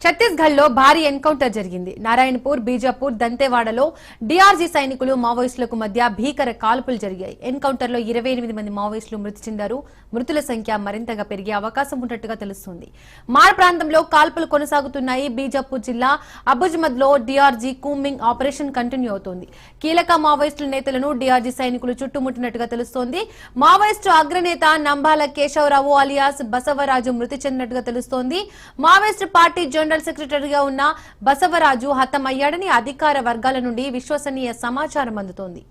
ఛత్తీస్గఢ్ లో భారీ ఎన్కౌంటర్ జరిగింది. నారాయణపూర్, బీజాపూర్, దంతేవాడలో డీఆర్జీ సైనికులు మావోయిస్టులకు మధ్య భీకర కాల్పులు జరిగాయి. ఎన్కౌంటర్ లో 28 మంది మావోయిస్టులు మృతి చెందారు. మృతుల సంఖ్య మరింతగా పెరిగే అవకాశం ఉన్నట్టుగా తెలుస్తోంది. మార్ ప్రాంతంలో కాల్పులు కొనసాగుతున్నాయి. బీజాపూర్ జిల్లా అబుజ్మద్ లో డీఆర్జీ కూంబింగ్ ఆపరేషన్ కంటిన్యూ అవుతోంది. కీలక మావోయిస్టుల నేతలను డీఆర్జీ సైనికులు చుట్టుముట్టినట్టుగా తెలుస్తోంది. మావోయిస్టు అగ్రనేత నంబాల కేశవరావు అలియాస్ బసవరాజు మృతి చెందినట్టుగా తెలుస్తోంది. మావోయిస్టు పార్టీ జనరల్ సెక్రటరీగా ఉన్న బసవరాజు హతమయ్యాడని అధికార వర్గాల నుండి విశ్వసనీయ సమాచారం అందుతోంది.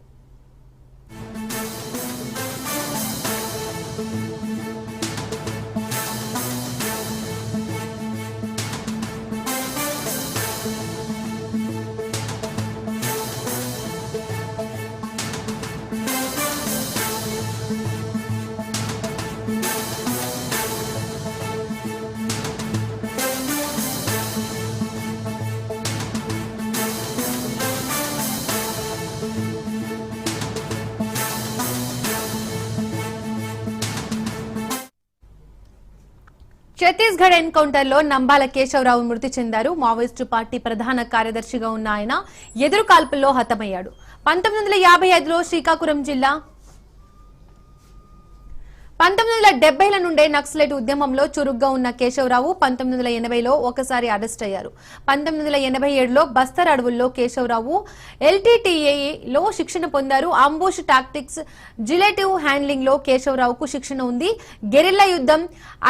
ఛత్తీస్గఢ్ ఎన్కౌంటర్ లో నంబాల కేశవరావు మృతి చెందారు. మావోయిస్టు పార్టీ ప్రధాన కార్యదర్శిగా ఉన్న ఆయన ఎదురు కాల్పుల్లో హతమయ్యాడు. 1955లో శ్రీకాకుళం జిల్లా 1970ల నుండే నక్సలైట్ ఉద్యమంలో చురుగ్గా ఉన్న కేశవరావు 1980లో ఒకసారి అరెస్ట్ అయ్యారు. 1987లో బస్తర్ అడవుల్లో కేశవరావు ఎల్టీటీఏలో శిక్షణ పొందారు. అంబుష్ టాక్టిక్స్, జిలేటివ్ హ్యాండ్లింగ్ లో కేశవరావుకు శిక్షణ ఉంది. గెరిల్లా యుద్ధం,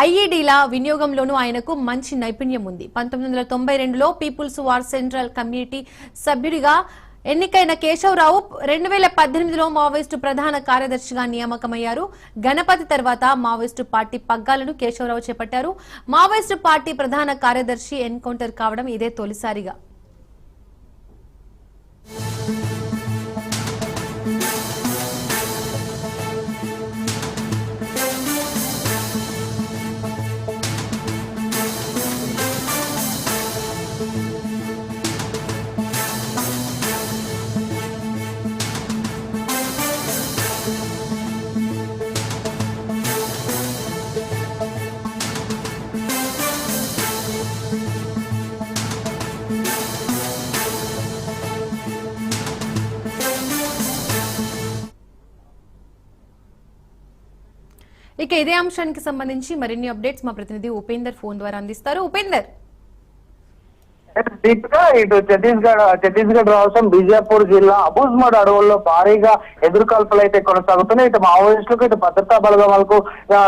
ఐఈడీల వినియోగంలోనూ ఆయనకు మంచి నైపుణ్యం ఉంది. 1992లో పీపుల్స్ వార్ సెంట్రల్ కమిటీ సభ్యుడిగా ఎన్నికైన కేశవరావు 2018లో మావోయిస్టు ప్రధాన కార్యదర్శిగా నియామకమయ్యారు. గణపతి తర్వాత మావోయిస్టు పార్టీ పగ్గాలను కేశవరావు చేపట్టారు. మావోయిస్టు పార్టీ ప్రధాన కార్యదర్శి ఎన్కౌంటర్ కావడం ఇదే తొలిసారిగా. ఇక ఇదే అంశానికి సంబంధించి మరిన్ని అప్డేట్స్ మా ప్రతినిధి ఉపేందర్ ఫోన్ ద్వారా అందిస్తారు. ఉపేందర్, ఇటు ఛత్తీస్గఢ్ రాష్ట్రం బీజాపూర్ జిల్లా అబుజ్మడ్ అడవుల్లో భారీగా ఎదురుకాల్పులు అయితే కొనసాగుతున్నాయి. ఇటు మావోయిస్టులకు, ఇటు భద్రతా బలగాలకు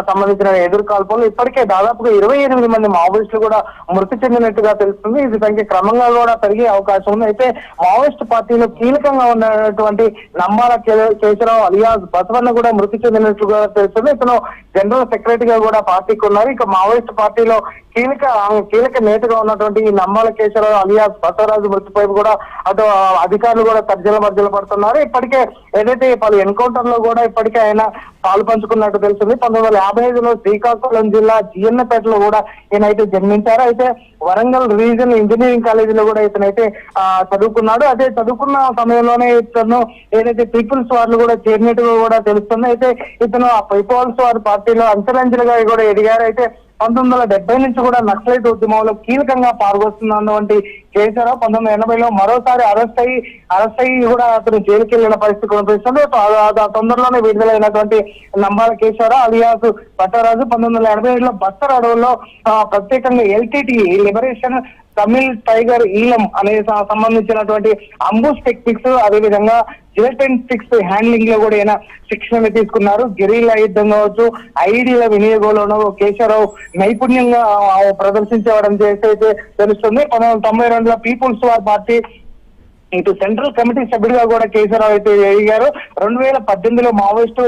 సంబంధించిన ఎదురుకాల్పులు ఇప్పటికే దాదాపుగా 28 మంది మావోయిస్టులు కూడా మృతి చెందినట్టుగా తెలుస్తుంది. ఇది సంఖ్య క్రమంగా కూడా పెరిగే అవకాశం ఉంది. అయితే మావోయిస్టు పార్టీలో కీలకంగా ఉన్నటువంటి నంబాల కేశవరావు అలియాస్ బసవన్న కూడా మృతి చెందినట్టుగా తెలుస్తుంది. ఇతను జనరల్ సెక్రటరీగా కూడా పార్టీకి ఉన్నారు. ఇక మావోయిస్టు పార్టీలో కీలక నేతగా ఉన్నటువంటి ఈ నంబాల కేశవరావు అలియాస్ బసవరాజు మృతిపై కూడా అటు అధికారులు కూడా తర్జన మర్జన పడుతున్నారు. ఇప్పటికే ఏదైతే పలు ఎన్కౌంటర్ లో కూడా ఇప్పటికే ఆయన పాలు పంచుకున్నట్టు తెలుస్తుంది. 1955లో శ్రీకాకుళం జిల్లా జిఎన్నపేటలో కూడా ఈయన అయితే జన్మించారు. అయితే వరంగల్ రీజనల్ ఇంజనీరింగ్ కాలేజీలో కూడా ఇతనైతే చదువుకున్నాడు. అదే చదువుకున్న సమయంలోనే ఇతను ఏదైతే పీపుల్స్ వార్లు కూడా చేరినట్టుగా కూడా తెలుస్తుంది. అయితే ఇతను ఆ పీపుల్స్ వార్ పార్టీలో అంచెలంచెలుగా కూడా ఎదిగారు. అయితే 1970 నుంచి కూడా నక్సలైట్ ఉద్యమంలో కీలకంగా పాల్గొస్తున్నటువంటి కేశవరావు 1980లో మరోసారి అరెస్ట్ అయ్యి కూడా అతను జైలుకి వెళ్లిన పరిస్థితి కనిపిస్తుంది. తొందరలోనే విడుదలైనటువంటి నంబాల కేశవరావు అలియాస్ బసవరాజు 1987లో బస్తర్ అడవుల్లో ప్రత్యేకంగా ఎల్టీటీ లిబరేషన్ తమిళ్ టైగర్ ఈలం అనే సంబంధించినటువంటి అంబుష్ టెక్నిక్స్, అదేవిధంగా జిలెటిక్స్ హ్యాండ్లింగ్ లో కూడా ఈయన శిక్షణ తీసుకున్నారు. గెరిల్లా యుద్ధం కావచ్చు, ఐడీల వినియోగంలోనూ కేశవరావు నైపుణ్యంగా ప్రదర్శించడం చేసి అయితే తెలుస్తుంది. 1992లో పీపుల్స్ వార్ పార్టీ ఇటు సెంట్రల్ కమిటీ సభ్యుడిగా కూడా కేశవరావు అయితే ఎదిగారు. 2018లో మావోయిస్టు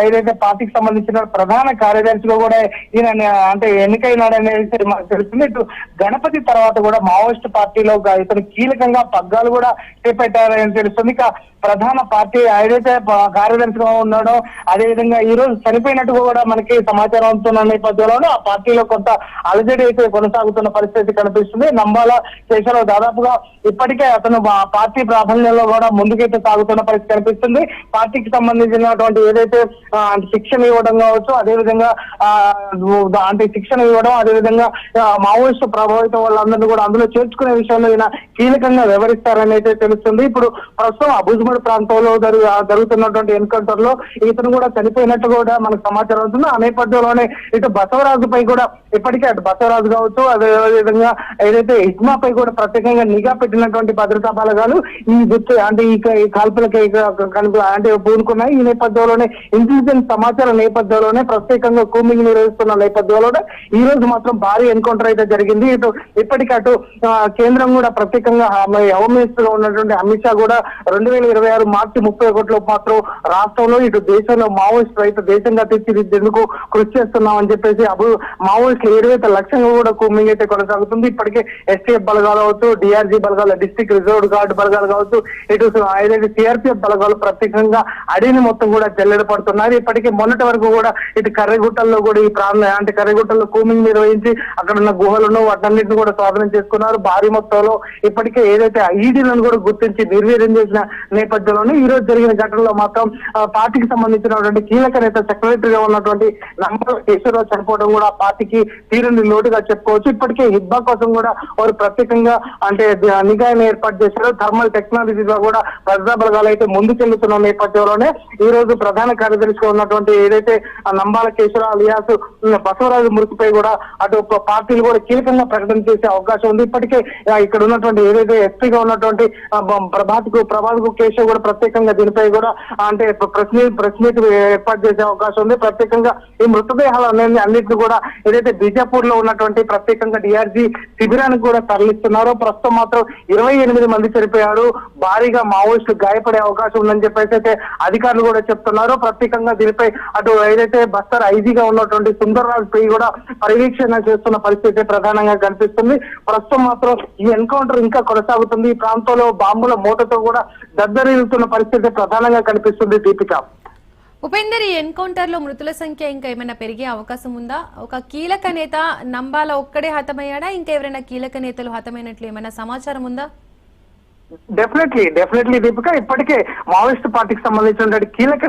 ఏదైతే పార్టీకి సంబంధించిన ప్రధాన కార్యదర్శిగా కూడా ఈయన అంటే ఎన్నికైనాడనేది మనకు తెలుస్తుంది. ఇటు గణపతి తర్వాత కూడా మావోయిస్టు పార్టీలో ఇతను కీలకంగా పగ్గాలు కూడా చేపట్టారని తెలుస్తుంది. ఇక ప్రధాన పార్టీ ఏదైతే కార్యదర్శిగా ఉన్నాడో అదేవిధంగా ఈ రోజు చనిపోయినట్టుగా కూడా మనకి సమాచారం అందుతున్న నేపథ్యంలోనూ ఆ పార్టీలో కొంత అలజడి అయితే కొనసాగుతున్న పరిస్థితి కనిపిస్తుంది. నంబాల కేశవరావు దాదాపుగా ఇప్పటికే అతను పార్టీ ప్రాబల్యంలో కూడా ముందుకైతే సాగుతున్న పరిస్థితి కనిపిస్తుంది. పార్టీకి సంబంధించినటువంటి ఏదైతే శిక్షణ ఇవ్వడం కావచ్చు, అదేవిధంగా అంటే శిక్షణ ఇవ్వడం, అదేవిధంగా మావోయిస్టు ప్రభావితం వాళ్ళందరినీ కూడా అందులో చేర్చుకునే విషయంలో ఈయన కీలకంగా వ్యవహరిస్తారని అయితే తెలుస్తుంది. ఇప్పుడు ప్రస్తుతం అబుజ్మడ్ ప్రాంతంలో జరుగుతున్నటువంటి ఎన్కౌంటర్ లో ఇతను కూడా చనిపోయినట్టు కూడా మనకు సమాచారం అవుతుంది. ఆ నేపథ్యంలోనే ఇటు బసవరాజుపై కూడా ఇప్పటికే అటు బసవరాజు కావచ్చు, అదేవిధంగా ఏదైతే ఇస్మాపై కూడా ప్రత్యేకంగా నిఘా పెట్టినటువంటి భద్రతా బలగాలు ఈ అంటే ఈ కాల్పులకి అంటే పూనుకున్నాయి. ఈ నేపథ్యంలోనే ఇంటెలిజెన్స్ సమాచారం నేపథ్యంలోనే ప్రత్యేకంగా కూంబింగ్ నిర్వహిస్తున్న నేపథ్యంలోనే ఈ రోజు మాత్రం భారీ ఎన్కౌంటర్ అయితే జరిగింది. ఇటు ఇప్పటికీ అటు కేంద్రం కూడా ప్రత్యేకంగా హోమ్ మినిస్టర్ గా ఉన్నటువంటి అమిత్ షా కూడా 2026 మార్చి 31 మాత్రం రాష్ట్రంలో ఇటు దేశంలో మావోయిస్ట్ రైతు దేశంగా తీర్చిదిద్దేందుకు కృషి చేస్తున్నామని చెప్పేసి మావోయిస్టులు ఏదైతే లక్ష్యంగా కూడా కూంబింగ్ అయితే కొనసాగుతుంది. ఇప్పటికే ఎస్టీఎఫ్ బలగాలు కావచ్చు, డిఆర్జీ బలగాలు, డిస్ట్రిక్ట్ రిజర్వ్ గార్డ్ బలగాలు కావచ్చు, ఇటు ఏదైతే సిఆర్పిఎఫ్ బలగాలు ప్రత్యేకంగా అడవిని మొత్తం కూడా జల్లెడ పడుతున్నారు. ఇప్పటికే మొన్నటి వరకు కూడా ఇటు కర్రెగుట్టల్లో కూడా ఈ ప్రాంతం అంటే కర్రెగుట్టల్లో కూంబింగ్ నిర్వహించి అక్కడ ఉన్న గుహలను వాటన్నింటిని కూడా స్వాధీనం చేసుకున్నారు. భారీ మొత్తంలో ఇప్పటికే ఏదైతే ఈడీలను కూడా గుర్తించి నిర్వీర్యం చేసిన నేపథ్యంలోనే ఈ రోజు జరిగిన ఘటనలో మాత్రం పార్టీకి సంబంధించినటువంటి కీలక నేత సెక్రటరీగా ఉన్నటువంటి నంబర్ కేశవరావు చనిపోవడం కూడా పార్టీకి తీరని లోటుగా చెప్పుకోవచ్చు. ఇప్పటికే హిబ్బా కోసం కూడా వారు ప్రత్యేకంగా అంటే నిఘాను ఏర్పాటు చేశారు. థర్మల్ టెక్నాలజీగా కూడా భద్రతా బలగాలు అయితే ముందుకెళ్తున్న నేపథ్యంలోనే ఈ రోజు ప్రధాన కార్యదర్శిగా ఉన్నటువంటి ఏదైతే నంబాల కేశవరావు అలియాస్ బసవరాజు మృతిపై కూడా అటు పార్టీలు కూడా కీలకంగా ప్రకటన చేసే అవకాశం ఉంది. ఇప్పటికే ఇక్కడ ఉన్నటువంటి ఏదైతే ఎస్పీగా ఉన్నటువంటి ప్రభాత్ కు కేశవ్ కూడా ప్రత్యేకంగా దీనిపై కూడా అంటే ప్రెస్ మీట్ ఏర్పాటు చేసే అవకాశం ఉంది. ప్రత్యేకంగా ఈ మృతదేహాలు అన్నింటినీ కూడా ఏదైతే బీజాపూర్ లో ఉన్నటువంటి ప్రత్యేకంగా డిఆర్జీ శిబిరానికి కూడా తరలిస్తున్నారో ప్రస్తుతం మాత్రం 28 మంది చనిపోయారు. భారీగా మావోయిస్టులు గాయపడే అవకాశం ఉందని చెప్పేసి అయితే అధికారులు కూడా చెప్తున్నారు. ప్రత్యేకంగా దీనిపై అటు ఏదైతే బస్తర్ ఐజీగా ఉన్నటువంటి సుందర్రాజ్ పై కూడా పర్యవేక్షణ చేస్తున్న పరిస్థితి ప్రధానంగా కనిపిస్తుంది. ప్రస్తుతం మాత్రం ఈ ఎన్కౌంటర్ ఇంకా కొనసాగుతుంది. ఈ ప్రాంతంలో బాంబుల మూటతో కూడా దద్దరిల్లుతున్న పరిస్థితి ప్రధానంగా కనిపిస్తుంది. దీపిక, ఉపేందర్, ఈ ఎన్కౌంటర్ లో మృతుల సంఖ్య ఇంకా ఏమైనా పెరిగే అవకాశం ఉందా? ఒక కీలక నేత నంబాల ఒక్కడే హతమయ్యాడా? ఇంకా ఎవరైనా కీలక నేతలు హతమైనట్లు ఏమైనా సమాచారం ఉందా? డెఫినెట్లీ దీపిక, ఇప్పటికే మావోయిస్ట్ పార్టీకి సంబంధించినటువంటి కీలక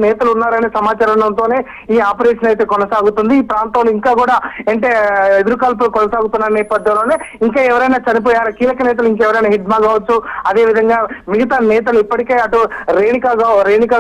నేతలు ఉన్నారనే సమాచారంతోనే ఈ ఆపరేషన్ అయితే కొనసాగుతుంది. ఈ ప్రాంతంలో ఇంకా కూడా అంటే ఎదురుకాల్పులు కొనసాగుతున్న నేపథ్యంలోనే ఇంకా ఎవరైనా చనిపోయారు కీలక నేతలు, ఇంకెవరైనా హిడ్మా కావచ్చు, అదే విధంగా మిగతా నేతలు ఇప్పటికే అటు రేణికా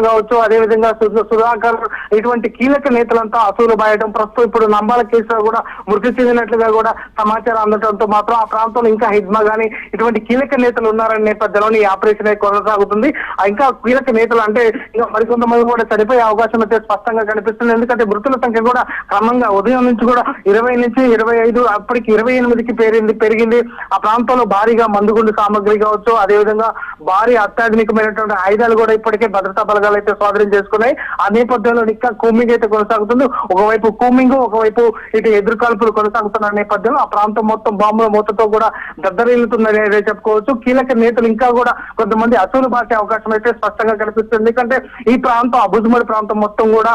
కావచ్చు, అదే విధంగా సుధాకర్, ఇటువంటి కీలక నేతలంతా అసూలు బాయడం ప్రస్తుతం ఇప్పుడు నంబాల కేసులో కూడా మృతి చెందినట్లుగా కూడా సమాచారం అందడంతో మాత్రం ఆ ప్రాంతంలో ఇంకా హిడ్మా గానీ ఇటువంటి కీలక నేతలు ఉన్నారనే నేపథ్యంలో ఈ ఆపరేషన్ కొనసాగుతుంది. ఇంకా కీలక నేతలు అంటే ఇంకా మరికొంతమంది కూడా చనిపోయే అవకాశం అయితే స్పష్టంగా కనిపిస్తుంది. ఎందుకంటే మృతుల సంఖ్య కూడా క్రమంగా ఉదయం నుంచి కూడా 20 నుంచి 25 అప్పటికి 28కి పెరిగింది. ఆ ప్రాంతంలో భారీగా మందుగుండు సామగ్రి కావచ్చు, అదేవిధంగా భారీ అత్యాధునికమైనటువంటి ఆయుధాలు కూడా ఇప్పటికే భద్రతా బలగాలు అయితే స్వాధీనం చేసుకున్నాయి. ఆ నేపథ్యంలో ఇంకా కూంబింగ్ అయితే కొనసాగుతుంది. ఒకవైపు కూంబింగ్, ఒకవైపు ఇటు ఎదురుకాల్పులు కొనసాగుతున్న నేపథ్యంలో ఆ ప్రాంతం మొత్తం బాంబుల మూతతో కూడా దద్దరిల్లుతుందని చెప్పుకోవచ్చు. కీలక నేతలు ఇంకా కూడా కొంతమంది అసూలు బాసే అవకాశం అయితే స్పష్టంగా కనిపిస్తుంది. ఎందుకంటే ఈ ప్రాంతం అబుజ్మడ్ ప్రాంతం మొత్తం కూడా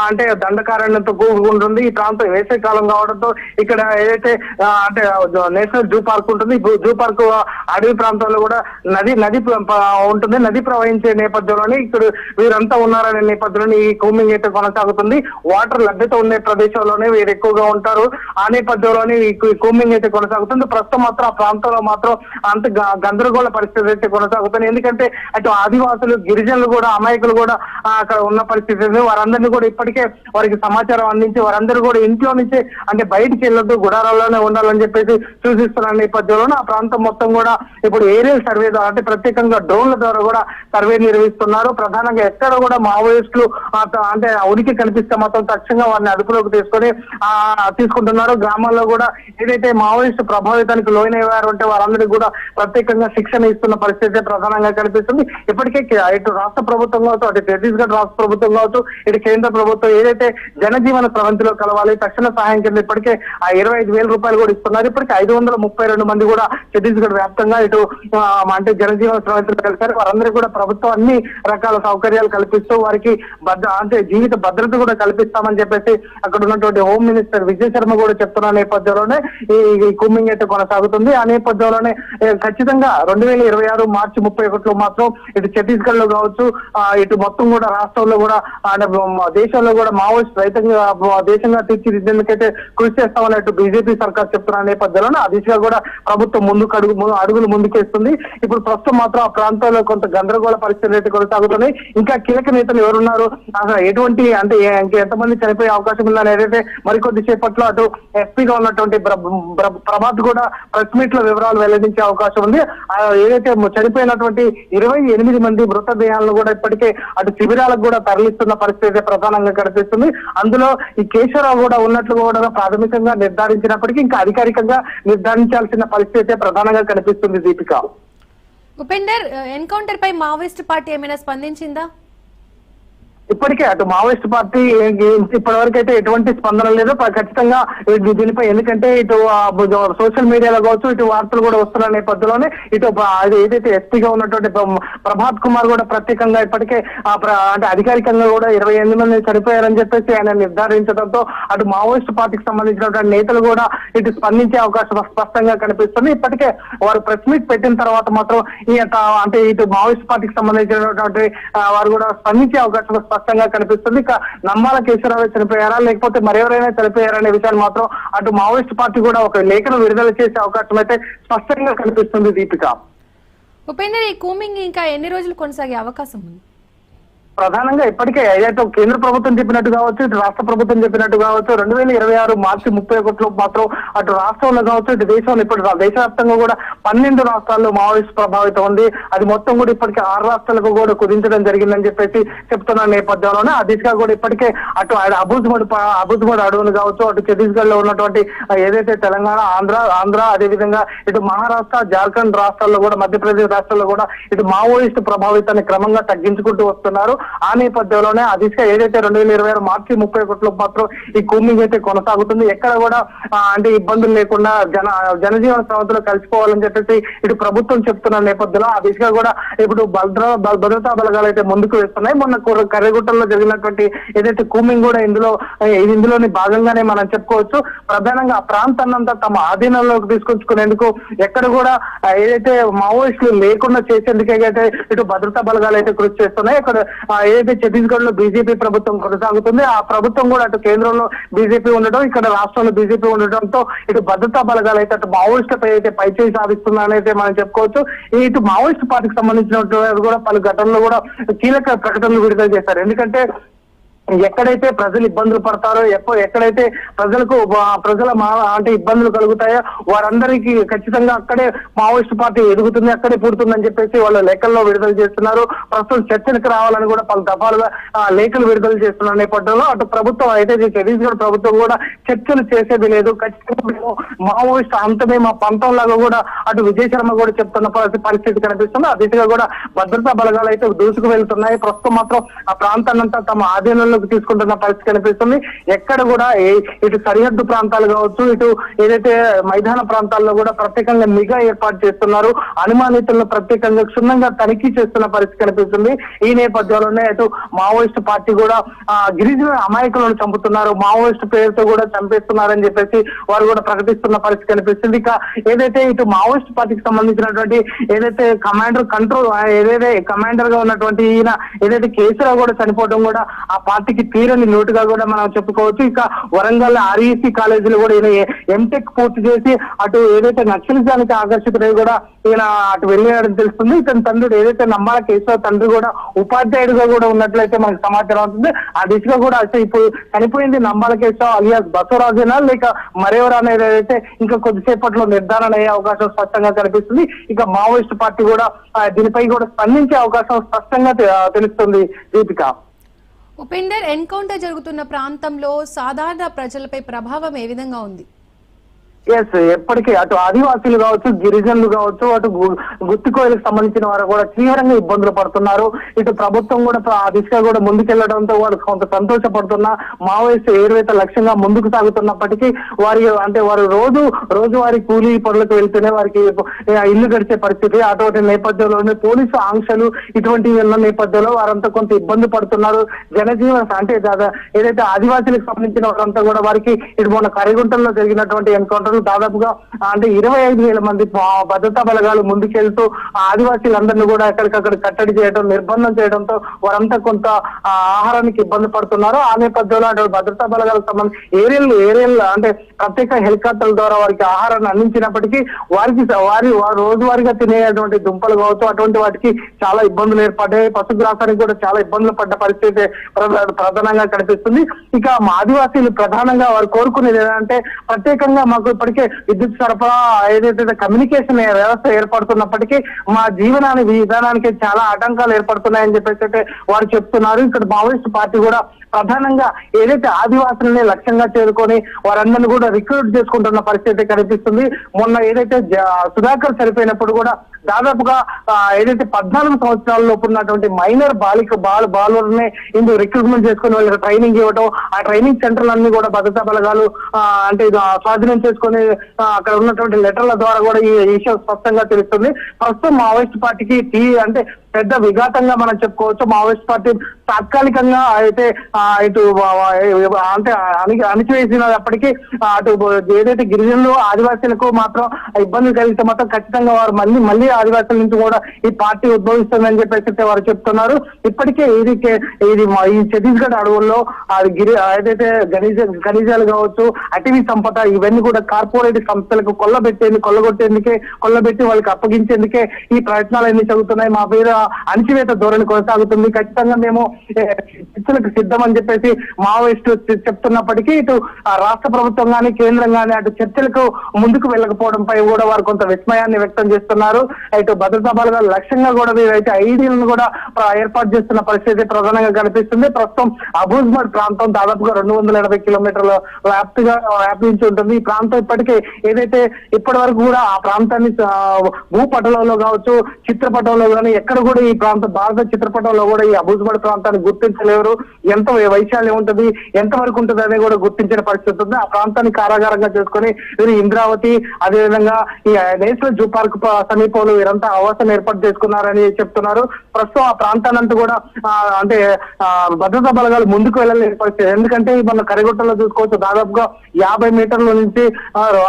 అంటే దండకారణ్యంతో కూడుకుంటుంది. ఈ ప్రాంతం వేసవి కాలం కావడంతో ఇక్కడ ఏదైతే అంటే నేషనల్ జూ పార్క్ ఉంటుంది. జూ పార్క్ అడవి ప్రాంతంలో కూడా నది ఉంటుంది. నది ప్రవహించే నేపథ్యంలోనే ఇక్కడ వీరంతా ఉన్నారనే నేపథ్యంలో ఈ కూంబింగ్ అయితే కొనసాగుతుంది. వాటర్ లభ్యత ఉండే ప్రదేశంలోనే వీరు ఎక్కువగా ఉంటారు. ఆ నేపథ్యంలోనే ఈ కూంబింగ్ అయితే కొనసాగుతుంది. ప్రస్తుతం మాత్రం ఆ ప్రాంతంలో మాత్రం అంత గందరగోళ పరిస్థితి అయితే కొనసాగుతుంది. ఎందుకంటే అటు ఆదివాసులు, గిరిజనులు కూడా, అమాయకులు కూడా అక్కడ ఉన్న పరిస్థితి. వారందరినీ కూడా ఇప్పటికే వారికి సమాచారం అందించి వారందరూ కూడా ఇంట్లో నుంచి అంటే బయటికి వెళ్ళొద్దు, గుడారాల్లోనే ఉండాలని చెప్పేసి సూచిస్తున్న నేపథ్యంలో ఆ ప్రాంతం మొత్తం కూడా ఇప్పుడు ఏరియల్ సర్వే ద్వారా అంటే ప్రత్యేకంగా డ్రోన్ల ద్వారా కూడా సర్వే నిర్వహిస్తున్నారు. ప్రధానంగా ఎక్కడ కూడా మావోయిస్టులు అంటే ఉనికి కనిపిస్తే మాత్రం తక్షణంగా వారిని అదుపులోకి తీసుకుంటున్నారు. గ్రామాల్లో కూడా ఏదైతే మావోయిస్టు ప్రభావితానికి లోనయ్యారు అంటే వారందరికీ కూడా ప్రత్యేకంగా శిక్షణ ఇస్తున్న పరిస్థితి ప్రధానంగా కనిపిస్తుంది. ఇప్పటికే ఇటు రాష్ట్ర ప్రభుత్వం కావచ్చు, అటు ఛత్తీస్గఢ్ రాష్ట్ర ప్రభుత్వం కావచ్చు, ఇటు కేంద్ర ప్రభుత్వం ఏదైతే జనజీవన స్రవంతిలో కలవాలి తక్షణ సహాయం కింద ఇప్పటికే ఆ 25,000 రూపాయలు కూడా ఇస్తున్నారు. ఇప్పటికే 532 మంది కూడా ఛత్తీస్గఢ్ వ్యాప్తంగా ఇటు అంటే జనజీవన స్రవంతిలో కలిశారు. వారందరికీ కూడా ప్రభుత్వం అన్ని రకాల సౌకర్యాలు కల్పిస్తూ వారికి అంటే జీవిత భద్రత కూడా కల్పిస్తామని చెప్పేసి అక్కడ ఉన్నటువంటి హోమ్ మినిస్టర్ విజయ్ శర్మ కూడా చెప్తున్న నేపథ్యంలోనే ఈ కూంబింగ్ అయితే కొనసాగుతుంది. ఆ నేపథ్యంలోనే ఖచ్చితంగా 2026 మార్చి 31 మాత్రం ఇటు ఛత్తీస్గఢ్ లో కావచ్చు, ఇటు మొత్తం కూడా రాష్ట్రంలో కూడా దేశంలో కూడా మావోయిస్ట్ రైతంగా దేశంగా తీర్చిదిద్దేందుకైతే కృషి చేస్తామన్నట్టు బీజేపీ సర్కార్ చెప్తున్న నేపథ్యంలో ఆ దిశగా కూడా ప్రభుత్వం అడుగులు ముందుకేస్తుంది. ఇప్పుడు ప్రస్తుతం మాత్రం ఆ ప్రాంతాల్లో కొంత గందరగోళ పరిస్థితులు అయితే కొనసాగుతున్నాయి. ఇంకా కీలక నేతలు ఎవరున్నారు, అసలు ఎటువంటి అంటే ఎంతమంది చనిపోయే అవకాశం ఉందని ఏదైతే మరికొద్ది సేపట్లో అటు ఎస్పీగా ఉన్నటువంటి ప్రభాత్ కూడా ప్రెస్ మీట్ లో వివరాలు వెల్లడించే అవకాశం ఉంది. ఏదైతే చనిపోయినటువంటి 28 మంది మృతదేహాలను కూడా ఇప్పటికే అటు శిబిరాలకు కూడా తరలిస్తున్న పరిస్థితి ప్రధానంగా కనిపిస్తుంది. అందులో ఈ కేశవరావు కూడా ఉన్నట్లు కూడా ప్రాథమికంగా నిర్ధారించినప్పటికీ ఇంకా అధికారికంగా నిర్ధారించాల్సిన పరిస్థితి ప్రధానంగా కనిపిస్తుంది. దీపిక, ఉపేందర్, ఎన్కౌంటర్ పై మావోయిస్ట్ పార్టీ ఏమైనా స్పందించిందా? ఇప్పటికే అటు మావోయిస్ట్ పార్టీ ఇప్పటివరకు అయితే ఎటువంటి స్పందన లేదు. ఖచ్చితంగా దీనిపై ఎందుకంటే ఇటు సోషల్ మీడియాలో కావచ్చు, ఇటు వార్తలు కూడా వస్తున్న నేపథ్యంలోనే ఇటు ఏదైతే ఎస్పీగా ఉన్నటువంటి ప్రభాత్ కుమార్ కూడా ప్రత్యేకంగా ఇప్పటికే అంటే అధికారికంగా కూడా 28 మంది చనిపోయారని చెప్పేసి ఆయన నిర్ధారించడంతో అటు మావోయిస్ట్ పార్టీకి సంబంధించినటువంటి నేతలు కూడా ఇటు స్పందించే అవకాశం స్పష్టంగా కనిపిస్తుంది. ఇప్పటికే వారు ప్రెస్ మీట్ పెట్టిన తర్వాత మాత్రం అంటే ఇటు మావోయిస్ట్ పార్టీకి సంబంధించినటువంటి వారు కూడా స్పందించే అవకాశం స్పష్టంగా కనిపిస్తుంది. ఇక నమ్మాల కేశవరావు చనిపోయారా లేకపోతే మరెవరైనా చనిపోయారా అనే విషయాన్ని మాత్రం అటు మావోయిస్ట్ పార్టీ కూడా ఒక లేఖను విడుదల చేసే అవకాశం అయితే స్పష్టంగా కనిపిస్తుంది. దీపిక, ఉపేందర్, ఈ కూంబింగ్ ఇంకా ఎన్ని రోజులు కొనసాగే అవకాశం ఉంది? ప్రధానంగా ఇప్పటికే ఏదైతే కేంద్ర ప్రభుత్వం చెప్పినట్టు కావచ్చు, ఇటు రాష్ట్ర ప్రభుత్వం చెప్పినట్టు కావచ్చు, 2026 మార్చి 31 మాత్రం అటు రాష్ట్రంలో కావచ్చు, ఇటు దేశంలో ఇప్పుడు దేశవ్యాప్తంగా కూడా 12 రాష్ట్రాల్లో మావోయిస్ట్ ప్రభావితం ఉంది. అది మొత్తం కూడా ఇప్పటికే 6 రాష్ట్రాలకు కూడా కుదించడం జరిగిందని చెప్పేసి చెప్తున్న నేపథ్యంలోనే ఆ దిశగా కూడా ఇప్పటికే అటు అబుజ్మడ్ అడవులు కావచ్చు, అటు ఛత్తీస్గఢ్ లో ఉన్నటువంటి ఏదైతే తెలంగాణ, ఆంధ్ర అదేవిధంగా ఇటు మహారాష్ట్ర, జార్ఖండ్ రాష్ట్రాల్లో కూడా, మధ్యప్రదేశ్ రాష్ట్రాల్లో కూడా ఇటు మావోయిస్ట్ ప్రభావితాన్ని క్రమంగా తగ్గించుకుంటూ వస్తున్నారు. ఆ నేపథ్యంలోనే ఆ దిశగా ఏదైతే 2026 మార్చి 31 మాత్రం ఈ కూంబింగ్ అయితే కొనసాగుతుంది. ఎక్కడ కూడా అంటే ఇబ్బందులు లేకుండా జనజీవన స్రవంతిలో కలిసిపోవాలని చెప్పేసి ఇటు ప్రభుత్వం చెప్తున్న నేపథ్యంలో ఆ దిశగా కూడా ఇప్పుడు భద్రతా బలగాలు అయితే ముందుకు వేస్తున్నాయి. మొన్న కర్రెగుట్టలో జరిగినటువంటి ఏదైతే కూంబింగ్ కూడా ఇందులోని భాగంగానే మనం చెప్పుకోవచ్చు. ప్రధానంగా ఆ ప్రాంతాన్నంతా తమ ఆధీనంలోకి తీసుకొచ్చుకునేందుకు ఎక్కడ కూడా ఏదైతే మావోయిస్టులు లేకుండా చేసేందుకైతే ఇటు భద్రతా బలగాలు అయితే కృషి చేస్తున్నాయి. ఇక్కడ ఏదైతే ఛత్తీస్గఢ్ లో బీజేపీ ప్రభుత్వం కొనసాగుతుంది, ఆ ప్రభుత్వం కూడా అటు కేంద్రంలో బీజేపీ ఉండడం, ఇక్కడ రాష్ట్రంలో బీజేపీ ఉండడంతో ఇటు భద్రతా బలగాలు అయితే అటు మావోయిస్టులపై అయితే పైచేయి సాధిస్తుందని అయితే మనం చెప్పుకోవచ్చు. ఇటు మావోయిస్ట్ పార్టీకి సంబంధించినటువంటి కూడా పలు ఘటనలు కూడా కీలక ప్రకటనలు విడుదల చేశారు. ఎందుకంటే ఎక్కడైతే ప్రజలు ఇబ్బందులు పడతారో, ఎక్కడైతే ప్రజల అంటే ఇబ్బందులు కలుగుతాయో వారందరికీ ఖచ్చితంగా అక్కడే మావోయిస్ట్ పార్టీ ఎదుగుతుంది, అక్కడే పుడుతుందని చెప్పేసి వాళ్ళ లేఖల్లో విడుదల చేస్తున్నారు. ప్రస్తుతం చర్చలకు రావాలని కూడా పలు దఫాలుగా లేఖలు విడుదల చేస్తున్న నేపథ్యంలో అటు ప్రభుత్వం అయితే ఛత్తీస్గఢ్ ప్రభుత్వం కూడా చర్చలు చేసేది లేదు, ఖచ్చితంగా మేము మావోయిస్ట్ అంతమే మా పంతం లాగా కూడా అటు విజయ్ శర్మ కూడా చెప్తున్న పరిస్థితి కనిపిస్తుంది. ఆ దిశగా కూడా భద్రతా బలగాలు అయితే దూసుకు వెళ్తున్నాయి. ప్రస్తుతం మాత్రం ఆ ప్రాంతాన్నంతా తమ ఆధీనంలో తీసుకుంటున్న పరిస్థితి కనిపిస్తుంది. ఎక్కడ కూడా ఇటు సరిహద్దు ప్రాంతాలు కావచ్చు, ఇటు ఏదైతే మైదాన ప్రాంతాల్లో కూడా ప్రత్యేకంగా నిఘా ఏర్పాటు చేస్తున్నారు. అనుమానితులను ప్రత్యేకంగా క్షుణ్ణంగా తనిఖీ చేస్తున్న పరిస్థితి కనిపిస్తుంది. ఈ నేపథ్యంలోనే ఇటు మావోయిస్ట్ పార్టీ కూడా గిరిజన అమాయకులను చంపుతున్నారు, మావోయిస్ట్ పేరుతో కూడా చంపేస్తున్నారని చెప్పేసి వారు కూడా ప్రకటిస్తున్న పరిస్థితి కనిపిస్తుంది. ఇక ఏదైతే ఇటు మావోయిస్ట్ పార్టీకి సంబంధించినటువంటి ఏదైతే కమాండర్ గా ఉన్నటువంటి ఈయన ఏదైతే కేసులో కూడా చనిపోవడం కూడా ఆ పార్టీకి తీరని లోటుగా కూడా మనం చెప్పుకోవచ్చు. ఇక వరంగల్ ఆర్ఈసీ కాలేజీలో కూడా ఈయన ఎంటెక్ పూర్తి చేసి అటు ఏదైతే నక్సలిజానికి ఆకర్షితుడై కూడా ఈయన అటు వెళ్ళాడని తెలుస్తుంది. ఇతని తండ్రి ఏదైతే నమ్మాల కేశవ తండ్రి కూడా ఉపాధ్యాయుడిగా కూడా ఉన్నట్లయితే మనకు సమాచారం అవుతుంది. ఆ దిశగా కూడా అసలు ఇప్పుడు చనిపోయింది నమ్మాల కేశవ అలియాస్ బసవరాజేనా లేక మరెవరు అనేది అయితే ఇంకా కొద్దిసేపట్లో నిర్ధారణ అయ్యే అవకాశం స్పష్టంగా కనిపిస్తుంది. ఇక మావోయిస్ట్ పార్టీ కూడా దీనిపై కూడా స్పందించే అవకాశం స్పష్టంగా తెలుస్తుంది. దీపిక, ఉపేందర్, ఎన్కౌంటర్ జరుగుతున్న ప్రాంతంలో సాధారణ ప్రజలపై ప్రభావం ఏ విధంగా ఉంది? ఎప్పటికీ అటు ఆదివాసీలు కావచ్చు, గిరిజనులు కావచ్చు, అటు గుత్తికోయలకు సంబంధించిన వారు కూడా తీవ్రంగా ఇబ్బందులు పడుతున్నారు. ఇటు ప్రభుత్వం కూడా ఆ దిశగా కూడా ముందుకెళ్లడంతో వారు కొంత సంతోషపడుతున్నా మావోయిస్ట్ ఏరువేత లక్ష్యంగా ముందుకు సాగుతున్నప్పటికీ వారు రోజువారీ కూలీ పనులకు వెళ్తేనే వారికి ఇల్లు గడిచే పరిస్థితి. అటువంటి నేపథ్యంలోనే పోలీసు ఆంక్షలు ఇటువంటి ఉన్న నేపథ్యంలో వారంతా కొంత ఇబ్బంది పడుతున్నారు. జనజీవన అంటే ఏదైతే ఆదివాసీలకు సంబంధించిన వారంతా కూడా వారికి ఇటు మొన్న కరిగుంటల్లో జరిగినటువంటి ఎన్కౌంటర్ అధికారులు దాదాపుగా అంటే 25,000 మంది భద్రతా బలగాలు ముందుకెళ్తూ ఆదివాసీలందరినీ కూడా ఎక్కడికక్కడ కట్టడి చేయడం, నిర్బంధం చేయడంతో వారంతా కొంత ఆహారానికి ఇబ్బంది పడుతున్నారు. ఆ నేపథ్యంలో అటు భద్రతా బలగాలకు సంబంధించి ఏరియల్ అంటే ప్రత్యేక హెలికాప్టర్ల ద్వారా వారికి ఆహారాన్ని అందించినప్పటికీ వారి రోజువారీగా తినేటువంటి దుంపలు కావచ్చు అటువంటి వాటికి చాలా ఇబ్బందులు ఏర్పడ్డాయి. పశుగ్రాసానికి కూడా చాలా ఇబ్బందులు పడ్డ పరిస్థితి ప్రధానంగా కనిపిస్తుంది. ఇక మా ఆదివాసీలు ప్రధానంగా వారు కోరుకునేది ఏంటంటే ప్రత్యేకంగా మాకు ఇప్పటికే విద్యుత్ సరఫరా ఏదైతే కమ్యూనికేషన్ వ్యవస్థ ఏర్పడుతున్నప్పటికీ మా విధానానికి చాలా ఆటంకాలు ఏర్పడుతున్నాయని చెప్పేసి వారు చెప్తున్నారు. ఇక్కడ మావోయిస్ట్ పార్టీ కూడా ప్రధానంగా ఏదైతే ఆదివాసులని లక్ష్యంగా చేరుకొని వారందరినీ కూడా రిక్రూట్ చేసుకుంటున్న పరిస్థితి కనిపిస్తుంది. మొన్న ఏదైతే సుధాకర్ చనిపోయినప్పుడు కూడా దాదాపుగా ఏదైతే 14 సంవత్సరాల లోపు ఉన్నటువంటి మైనర్ బాలుర్ని ఇందుకు రిక్రూట్మెంట్ చేసుకుని వాళ్ళకి ట్రైనింగ్ ఇవ్వడం, ఆ ట్రైనింగ్ సెంటర్లన్నీ కూడా భద్రతా బలగాలు అంటే స్వాధీనం చేసుకుని అక్కడ ఉన్నటువంటి లెటర్ల ద్వారా కూడా ఈ విషయం స్పష్టంగా తెలుస్తుంది. ప్రస్తుతం మావోయిస్ట్ పార్టీకి అంటే పెద్ద విఘాతంగా మనం చెప్పుకోవచ్చు. మావోయిస్ట్ పార్టీ తాత్కాలికంగా అయితే ఇటు అంటే అణిచివేసినప్పటికీ అటు ఏదైతే గిరిజనులు ఆదివాసీలకు మాత్రం ఇబ్బందులు కలిగితే మాత్రం ఖచ్చితంగా వారు మళ్ళీ ఆదివాసుల నుంచి కూడా ఈ పార్టీ ఉద్భవిస్తుందని చెప్పేసి వారు చెప్తున్నారు. ఇప్పటికే ఈ ఛత్తీస్గఢ్ అడవుల్లో ఏదైతే ఖనిజాలు కావచ్చు, అటవీ సంపద ఇవన్నీ కూడా కార్పొరేట్ సంస్థలకు కొల్లబెట్టి వాళ్ళకి అప్పగించేందుకే ఈ ప్రయత్నాలన్నీ జరుగుతున్నాయి. మా పేరు అణచివేత ధోరణి కొనసాగుతుంది. ఖచ్చితంగా మేము చర్చలకు సిద్ధం అని చెప్పేసి మావోయిస్టు చెప్తున్నప్పటికీ ఇటు రాష్ట్ర ప్రభుత్వం కానీ కేంద్రం కానీ అటు చర్చలకు ముందుకు వెళ్ళకపోవడంపై కూడా వారు కొంత విస్మయాన్ని వ్యక్తం చేస్తున్నారు. ఇటు భద్రతా బలగాలు లక్ష్యంగా కూడా వీరైతే ఐడీలను కూడా ఏర్పాటు చేస్తున్న పరిస్థితి ప్రధానంగా కనిపిస్తుంది. ప్రస్తుతం అబూజ్మడ్ ప్రాంతం దాదాపుగా 280 కిలోమీటర్ల వ్యాపించి ఉంటుంది. ఈ ప్రాంతం ఇప్పటికే ఏదైతే ఇప్పటి వరకు కూడా ఆ ప్రాంతాన్ని భూపటంలో కావచ్చు, చిత్రపటంలో కానీ ఎక్కడ కూడా ఈ ప్రాంతం భారత చిత్రపటంలో కూడా ఈ అబూజ్మడ్ ప్రాంతాన్ని గుర్తించలేరు. ఎంత వైశాల్యం ఉంటుంది, ఎంత వరకు ఉంటుంది అనేది కూడా గుర్తించిన పరిస్థితి ఉంది. ఆ ప్రాంతాన్ని కారాగారంగా చేసుకుని వీరు ఇంద్రావతి అదేవిధంగా ఈ నేషనల్ జూ పార్క్ సమీపంలో వీరంతా ఆవాసం ఏర్పాటు చేసుకున్నారని చెప్తున్నారు. ప్రస్తుతం ఆ ప్రాంతానంతా కూడా అంటే భద్రతా బలగాలు ముందుకు వెళ్ళలేని పరిస్థితి. ఎందుకంటే మన కరిగుట్టలో చూసుకోవచ్చు దాదాపుగా 50 మీటర్ల నుంచి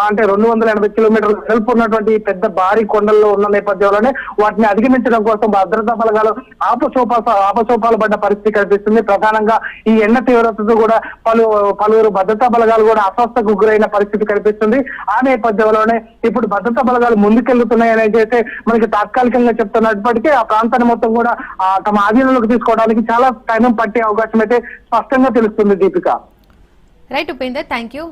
అంటే 280 కిలోమీటర్ల వెడల్పు ఉన్నటువంటి పెద్ద భారీ కొండల్లో ఉన్న నేపథ్యంలోనే వాటిని అధిగమించడం కోసం భద్రతా బలగాలు ఆపసోపాలు పడ్డ పరిస్థితి కనిపిస్తుంది. ప్రధానంగా ఈ ఎండ తీవ్రతతో కూడా పలువురు భద్రతా బలగాలు కూడా అస్వస్థకు గురైన పరిస్థితి కనిపిస్తుంది. ఆ నేపథ్యంలోనే ఇప్పుడు భద్రతా బలగాలు ముందుకెళ్తున్నాయని అయితే మనకి తాత్కాలికంగా చెప్తున్నప్పటికీ ఆ ప్రాంతాన్ని మొత్తం కూడా తమ ఆధీనంలోకి తీసుకోవడానికి చాలా టైం పట్టే అవకాశం అయితే స్పష్టంగా తెలుస్తుంది. Deepika. Right Upender, thank you.